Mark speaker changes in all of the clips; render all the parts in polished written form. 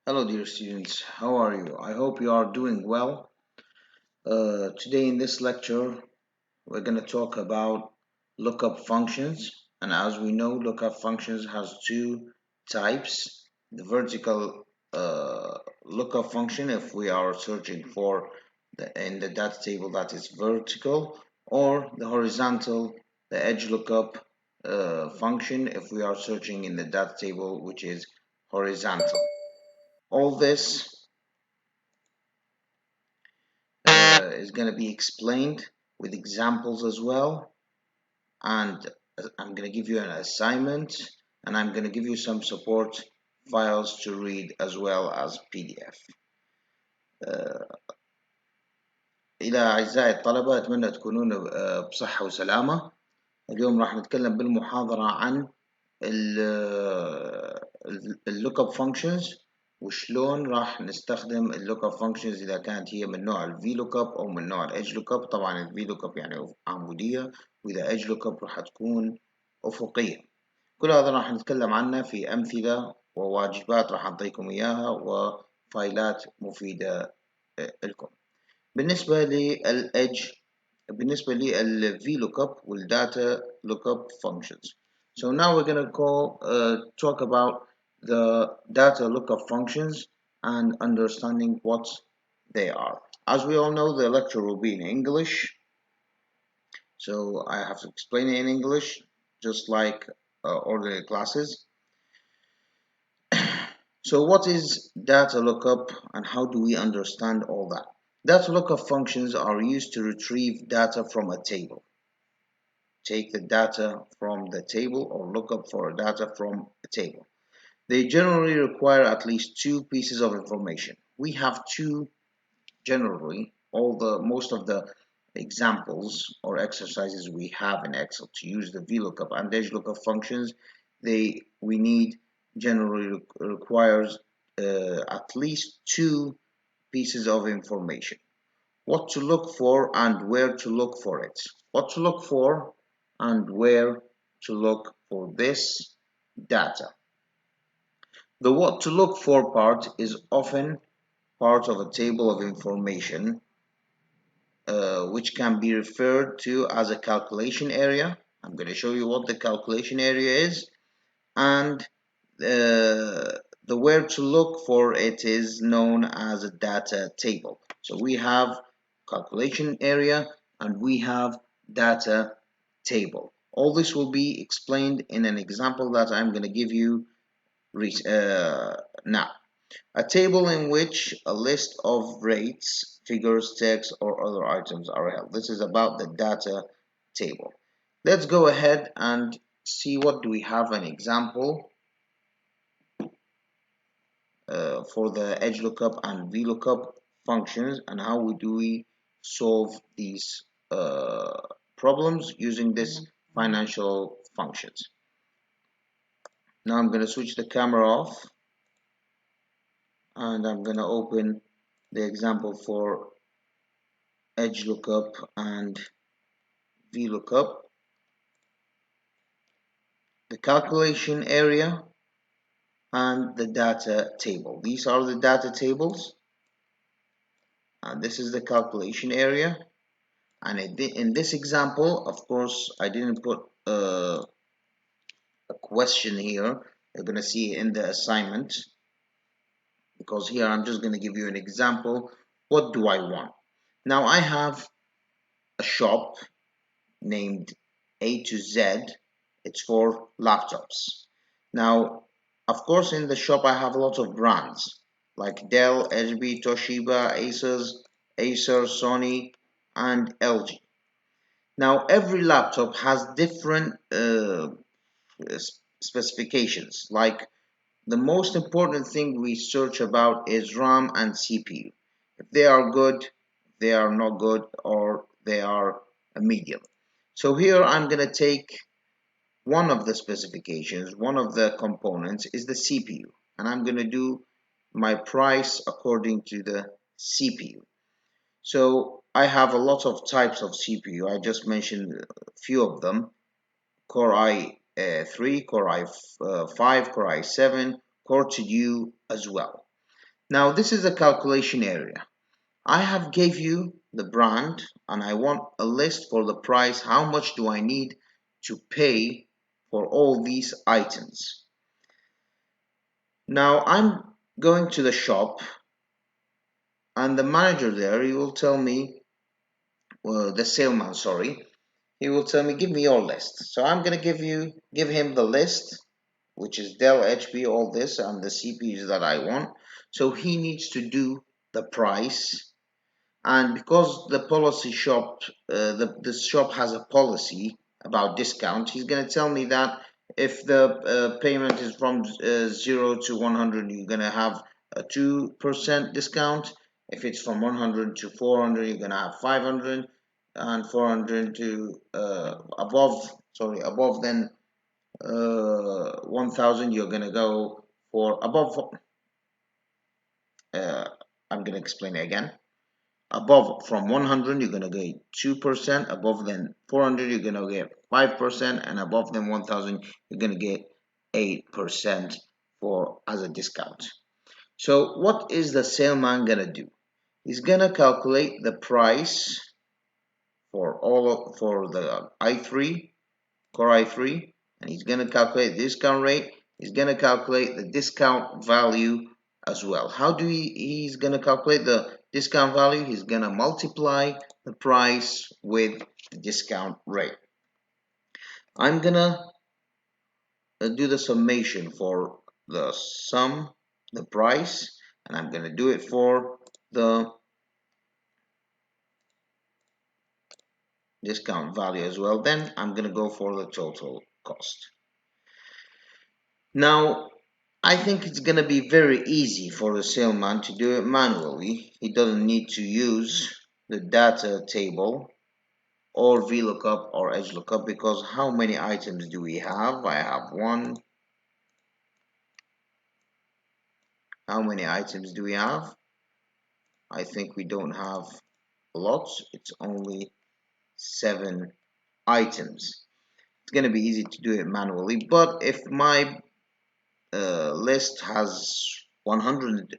Speaker 1: Hello, dear students. How are you? I hope you are doing well. Today in this lecture, we're going to talk about lookup functions. And as we know, lookup functions has two types. The vertical lookup function, if we are searching for in the data table that is vertical, or the horizontal, the edge lookup function, if we are searching in the data table, which is horizontal. All this is going to be explained with examples as well, and I'm going to give you an assignment, and I'm going to give you some support files to read as well as PDF. إلى أعزائي الطلبة، أتمنى تكونون بصحة وسلامة. اليوم راح نتكلم بالمحاضرة عن اللوكاب فانكشنز وشلون راح نستخدم اللوكاب فانكشنز اذا كانت هي من نوع الفي لوكاب او من نوع الايدج لوكاب. طبعا الفي لوكاب يعني عموديه، واذا ايدج لوكاب راح تكون افقيه. كل هذا راح نتكلم عنه في امثله وواجبات راح نعطيكم اياها وفايلات مفيده لكم. بالنسبه للايدج، بالنسبه للفي لوكاب والداتا لوكاب functions. So now we're going to talk about the data lookup functions and understanding what they are. As we all know, the lecture will be in English, so I have to explain it in English, just like ordinary classes. So what is data lookup and how do we understand all that? Data lookup functions are used to retrieve data from a table. Take the data from the table or look up for data from a table. They generally require at least two pieces of information. We have two generally, most of the examples or exercises we have in Excel to use the VLOOKUP and edge lookup functions, we need generally requires at least two pieces of information. What to look for and where to look for it. What to look for and where to look for this data. The what to look for part is often part of a table of information which can be referred to as a calculation area. I'm going to show you what the calculation area is, and the where to look for it is known as a data table. So we have calculation area and we have data table. All this will be explained in an example that I'm going to give you now. A table in which a list of rates, figures, text, or other items are held. This is about the data table. Let's go ahead and see what do we have an example for the edge lookup and VLOOKUP functions, and how do we solve these problems using this financial functions. Now I'm going to switch the camera off and I'm going to open the example for edge lookup and VLOOKUP. The calculation area and the data table. These are the data tables and this is the calculation area. And in this example, of course, I didn't put a question here. You're going to see in the assignment, because here I'm just going to give you an example. What do I want? Now I have a shop named A to Z. It's for laptops. Now, of course, in the shop I have a lot of brands like Dell, HP, Toshiba, Acer, Sony, and LG. Now, every laptop has different specifications. Like, the most important thing we search about is RAM and CPU. If they are good, they are not good, or they are a medium. So here I'm going to take one of the specifications, one of the components is the CPU, and I'm going to do my price according to the CPU. So I have a lot of types of CPU. I just mentioned a few of them: Core i3, Core i5, Core i7, Core 2 as well. Now this is the calculation area. I have gave you the brand and I want a list for the price. How much do I need to pay for all these items? Now I'm going to the shop and the manager there, he will tell me, well, the salesman, sorry, he will tell me, give me your list. So I'm gonna give him the list, which is Dell, HP, all this, and the CPUs that I want. So he needs to do the price, and because the policy shop, the shop has a policy about discount, he's gonna tell me that if the payment is from 0 to 100, you're gonna have a 2% discount. If it's from 100 to 400, you're gonna have 500, and 400 to above then 1000, you're gonna go for above. uh, I'm gonna explain it again. Above from 100, you're gonna get 2%. Above then 400, you're gonna get 5%, and above then 1000, you're gonna get 8% for as a discount. So what is the salesman gonna do? He's gonna calculate the price for the i3 core i3, and he's gonna calculate the discount rate. He's gonna calculate the discount value as well. How do he's gonna calculate the discount value? He's gonna multiply the price with the discount rate. I'm gonna do the summation for the sum, the price, and I'm gonna do it for the discount value as well. Then I'm gonna go for the total cost. Now I think it's gonna be very easy for the salesman to do it manually. He doesn't need to use the data table or VLOOKUP or edge lookup, because how many items do we have? I have one. How many items do we have? I think we don't have lots. It's only 7 items. It's gonna be easy to do it manually, but if my list has 100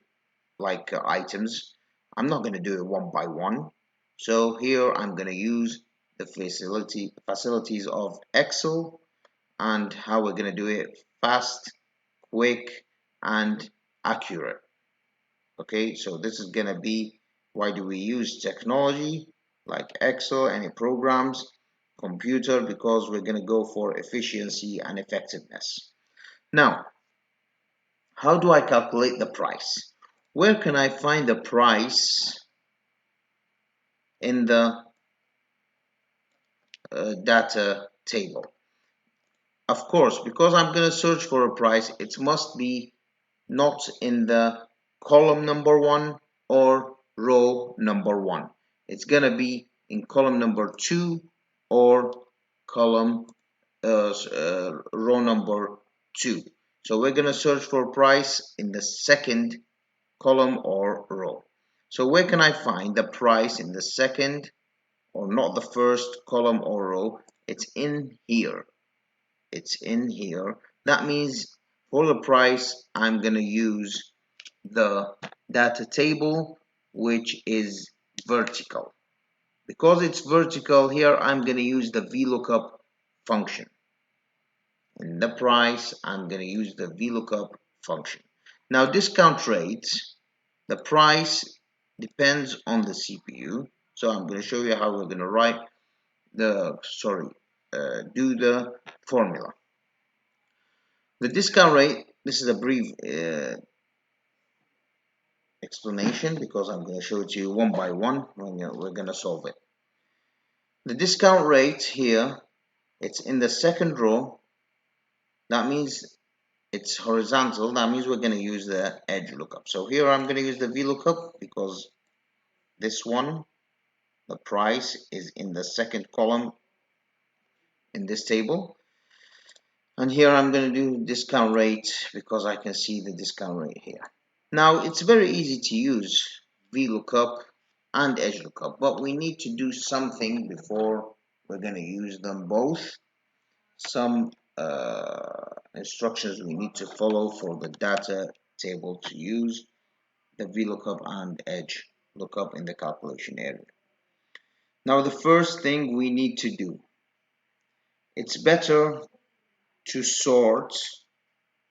Speaker 1: items, I'm not going to do it one by one. So here I'm going to use the facilities of Excel, and how we're going to do it: fast, quick, and accurate. Okay, so this is going to be, why do we use technology like Excel, any programs, computer? Because we're going to go for efficiency and effectiveness. Now, how do I calculate the price? Where can I find the price in the data table? Of course, because I'm going to search for a price, it must be not in the column number 1 or row number 1. It's going to be in column number 2 or column row number 2. So we're going to search for price in the second column or row. So where can I find the price in the second, or not the first column or row? It's in here. It's in here. That means for the price, I'm going to use the data table, which is vertical. Because it's vertical here, I'm going to use the VLOOKUP function. In the price, I'm going to use the VLOOKUP function. Now discount rates, the price depends on the CPU. So I'm going to show you how we're going to write do the formula. The discount rate, this is a brief explanation, because I'm going to show it to you one by one when we're going to solve it. The discount rate here, it's in the second row. That means it's horizontal. That means we're going to use the edge lookup. So here I'm going to use the VLOOKUP, because this one, the price, is in the second column in this table. And here I'm going to do discount rate, because I can see the discount rate here. Now it's very easy to use VLOOKUP and edge lookup, but we need to do something before we're going to use them both. Some instructions we need to follow for the data table to use the VLOOKUP and edge lookup in the calculation area. Now the first thing we need to do, it's better to sort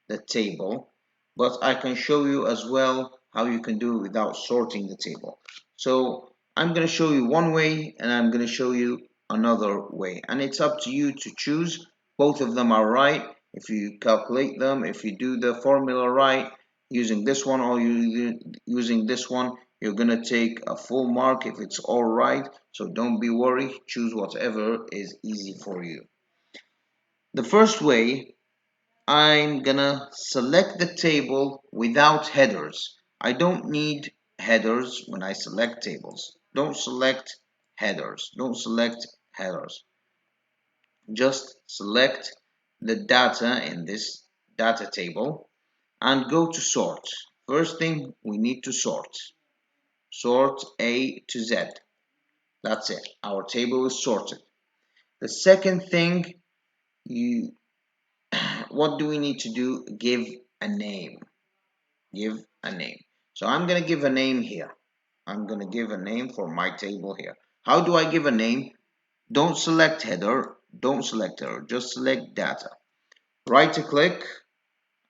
Speaker 1: the table, but I can show you as well how you can do it without sorting the table. So I'm going to show you one way and I'm going to show you another way, and it's up to you to choose. Both of them are right. If you calculate them, if you do the formula right using this one or using this one, you're going to take a full mark if it's all right. So don't be worried, choose whatever is easy for you. The first way, I'm gonna select the table without headers. I don't need headers when I select tables. Don't select headers. Don't select headers. Just select the data in this data table and go to sort. First thing, we need to sort. Sort A to Z. That's it. Our table is sorted. The second thing, what do we need to do? Give a name. Give a name. So I'm going to give a name here. I'm going to give a name for my table here. How do I give a name? Don't select header. Don't select header. Just select data. Right click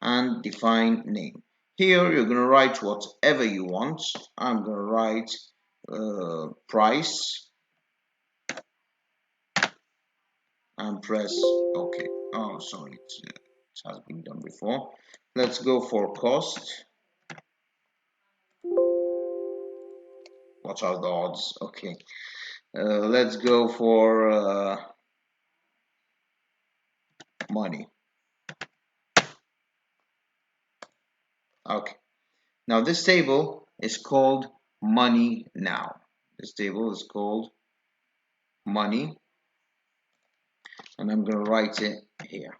Speaker 1: and define name. Here you're going to write whatever you want. I'm going to write price and press OK. Oh, sorry, it has been done before. Let's go for cost. What are the odds? Okay. Let's go for money. Okay. Now this table is called money now. This table is called money, and I'm going to write it here.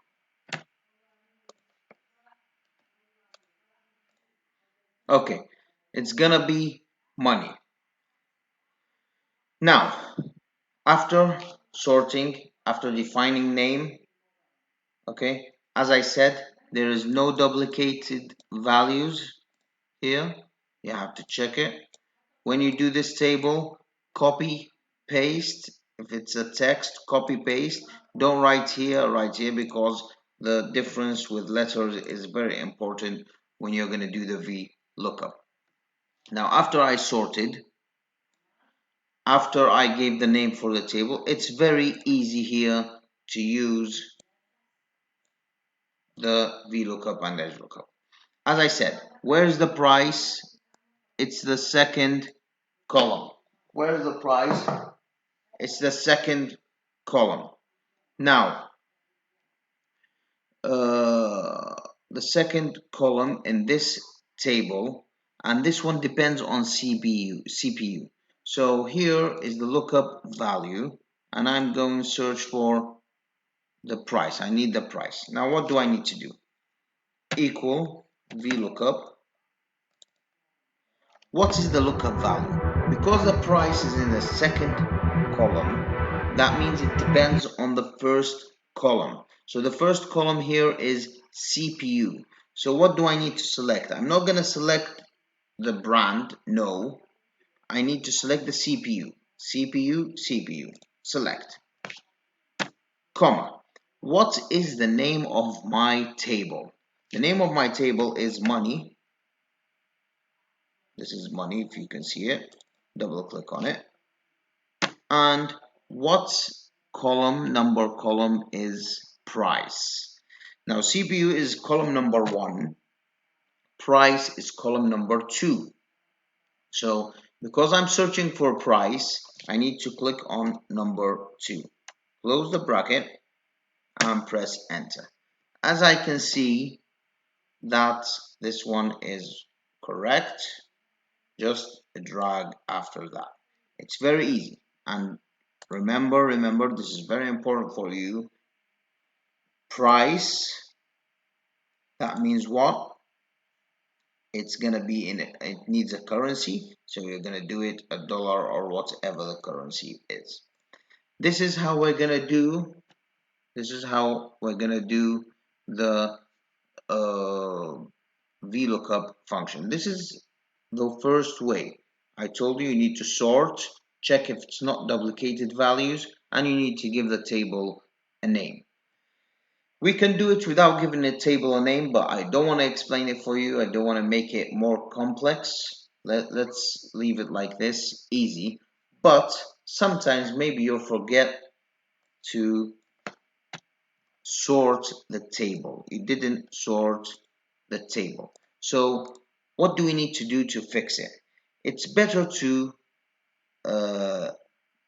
Speaker 1: Okay. It's going to be money. Now, after sorting, after defining name, okay, as I said, there is no duplicated values here. You have to check it. When you do this table, copy, paste. If it's a text, copy, paste. Don't write here because the difference with letters is very important when you're going to do the VLOOKUP. Now, after I sorted, after I gave the name for the table, it's very easy here to use the VLOOKUP and edge lookup. As I said, where's the price? It's the second column. Where's the price? It's the second column. Now, the second column in this table, and this one depends on CPU. So here is the lookup value, and I'm going to search for the price. I need the price. Now, what do I need to do? Equal VLOOKUP. What is the lookup value? Because the price is in the second column, that means it depends on the first column. So the first column here is CPU. So what do I need to select? I'm not going to select the brand, no. I need to select the CPU. CPU. Select. Comma. What is the name of my table? The name of my table is money. This is money, if you can see it. Double click on it. And what number column is price? Now CPU is column number 1, price is column number 2. So because I'm searching for price, I need to click on number 2. Close the bracket and press enter. As I can see that this one is correct, just drag after that. It's very easy. And remember, this is very important for you. Price, that means what? It's gonna be it needs a currency, so you're gonna do it a dollar or whatever the currency is. This is how we're gonna do. This is how we're gonna do the VLOOKUP function. This is the first way. I told you need to sort, check if it's not duplicated values, and you need to give the table a name. We can do it without giving the table a name, but I don't want to explain it for you. I don't want to make it more complex. Let's leave it like this, easy. But sometimes maybe you'll forget to sort the table. You didn't sort the table. So what do we need to do to fix it? It's better to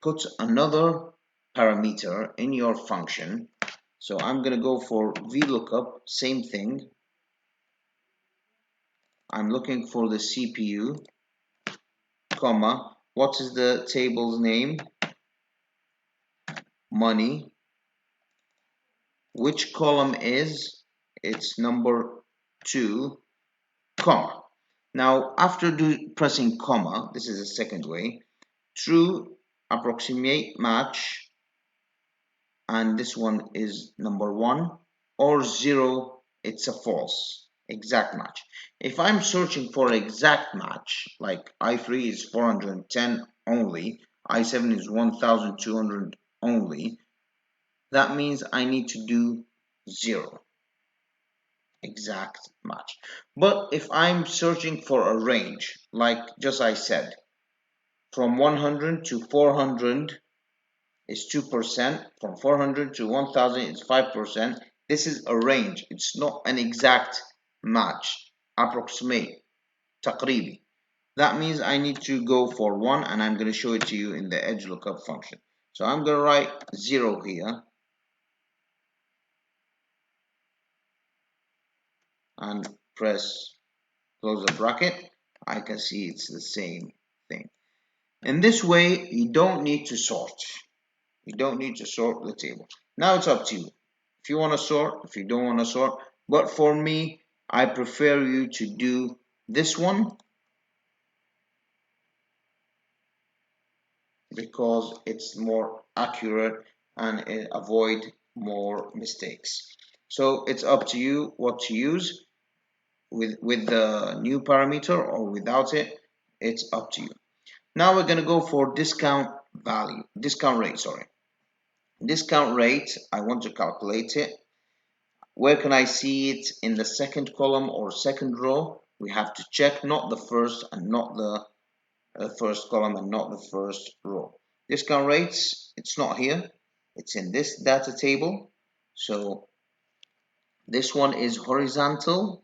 Speaker 1: put another parameter in your function. So I'm going to go for Vlookup, same thing. I'm looking for the CPU, comma, what is the table's name? Money. Which column is? It's number 2, comma. Now, after pressing comma, this is the second way, true, approximate match, and this one is number 1, or 0, it's a false, exact match. If I'm searching for exact match, like i3 is 410 only, i7 is 1200 only, that means I need to do 0, exact match. But if I'm searching for a range, like just I said, from 100 to 400 is 2%, from 400 to 1000 is 5%. This is a range, it's not an exact match, approximate, taqribi. That means I need to go for 1, and I'm going to show it to you in the edge lookup function. So I'm going to write 0 here and press close the bracket. I can see it's the same thing. In this way, you don't need to sort. You don't need to sort the table. Now it's up to you. If you want to sort, if you don't want to sort. But for me, I prefer you to do this one because it's more accurate and it avoid more mistakes. So it's up to you what to use with the new parameter or without it. It's up to you. Now we're going to go for discount rate, sorry. Discount rate, I want to calculate it. Where can I see it? In the second column or second row? We have to check not the first and not the first column and not the first row. Discount rates, it's not here. It's in this data table. So this one is horizontal.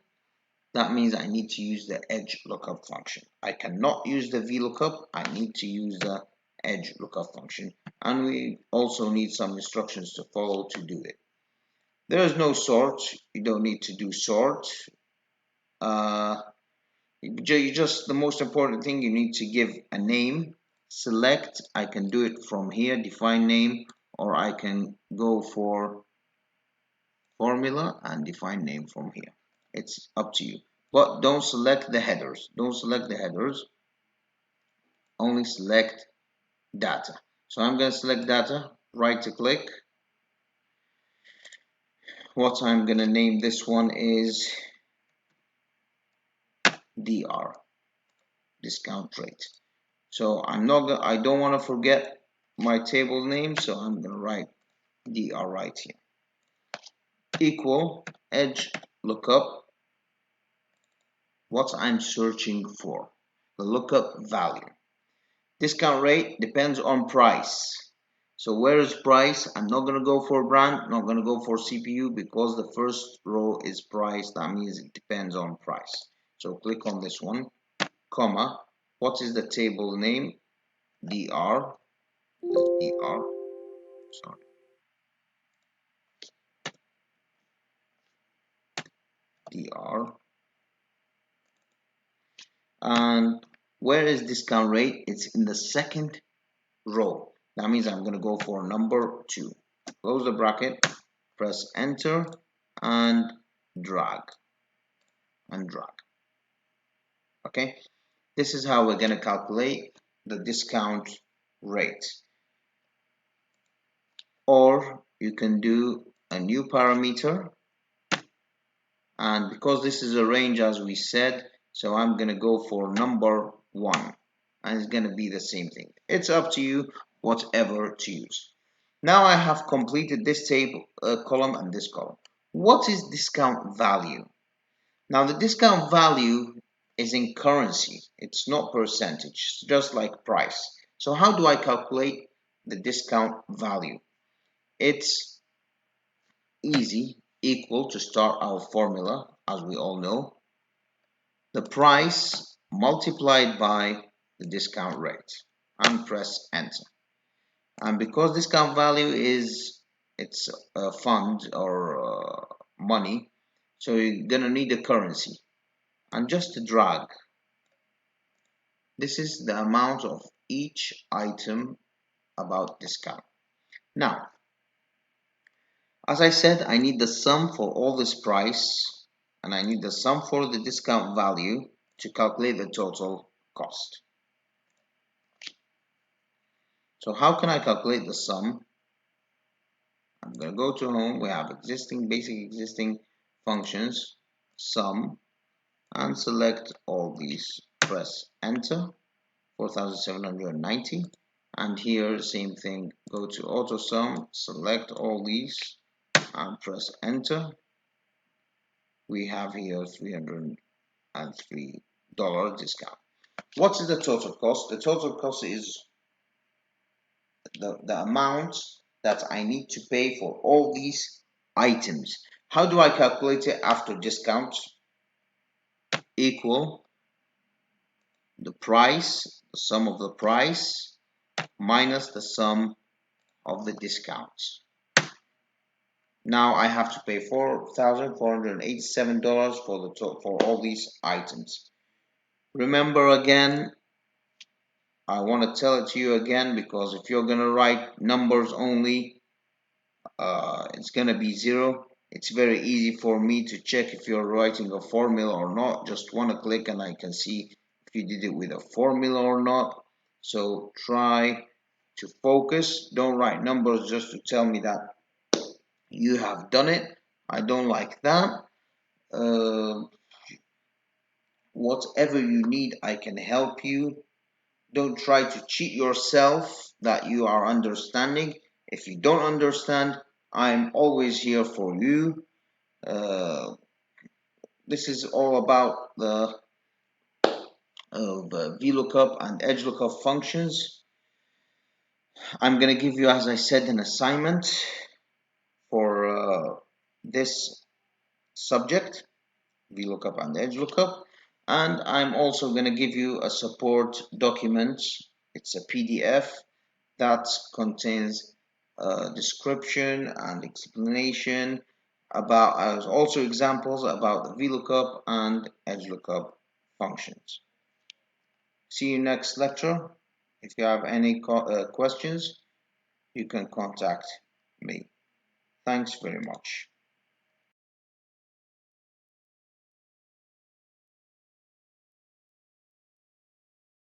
Speaker 1: That means I need to use the edge lookup function. I cannot use the VLOOKUP. I need to use the edge lookup function. And we also need some instructions to follow to do it. There is no sort. You don't need to do sort. The most important thing, you need to give a name. Select. I can do it from here, define name, or I can go for formula and define name from here. It's up to you. But don't select the headers. Don't select the headers. Only select data. So I'm going to select data, right click. What I'm going to name this one is DR, discount rate. So I don't want to forget my table name, so I'm going to write DR right here. Equal edge lookup, what I'm searching for, the lookup value. Discount rate depends on price. So where is price? I'm not going to go for brand, not going to go for CPU because the first row is price. That means it depends on price. So click on this one, comma, what is the table name? DR, DR, sorry. DR. And where is discount rate? It's in the second row. That means I'm going to go for number 2. Close the bracket, press enter, and drag. Okay, this is how we're going to calculate the discount rate. Or you can do a new parameter, and because this is a range as we said, So I'm going to go for number 1, and it's going to be the same thing. It's up to you, whatever to use. Now I have completed this table column and this column. What is discount value? Now the discount value is in currency. It's not percentage, just like price. So how do I calculate the discount value? It's easy, equal to start our formula, as we all know, the price multiplied by the discount rate, and press enter. And because discount value is it's a fund or money, so you're gonna need a currency, and just to drag, this is the amount of each item about discount. Now, as I said, I need the sum for all this price, and I need the sum for the discount value to calculate the total cost. So how can I calculate the sum? I'm going to go to home. We have basic existing functions, sum, and select all these. Press enter, 4790. And here, same thing, go to auto sum, select all these, and press enter. We have here $303 discount. What is the total cost? The total cost is the amount that I need to pay for all these items. How do I calculate it after discount? Equal the price, the sum of the price, minus the sum of the discounts. Now I have to pay $4,487 for all these items. Remember again, I want to tell it to you again, because if you're going to write numbers only, it's going to be 0. It's very easy for me to check if you're writing a formula or not. Just one click and I can see if you did it with a formula or not. So try to focus. Don't write numbers just to tell me that you have done it. I don't like that. Whatever you need, I can help you. Don't try to cheat yourself that you are understanding. If you don't understand, I'm always here for you. This is all about the Vlookup and edge lookup functions. I'm going to give you, as I said, an assignment for this subject, Vlookup and edge lookup, and I'm also going to give you a support document. It's a PDF that contains a description and explanation about, also examples about the Vlookup and edge lookup functions. See you next lecture. If you have any questions, you can contact me. Thanks very much.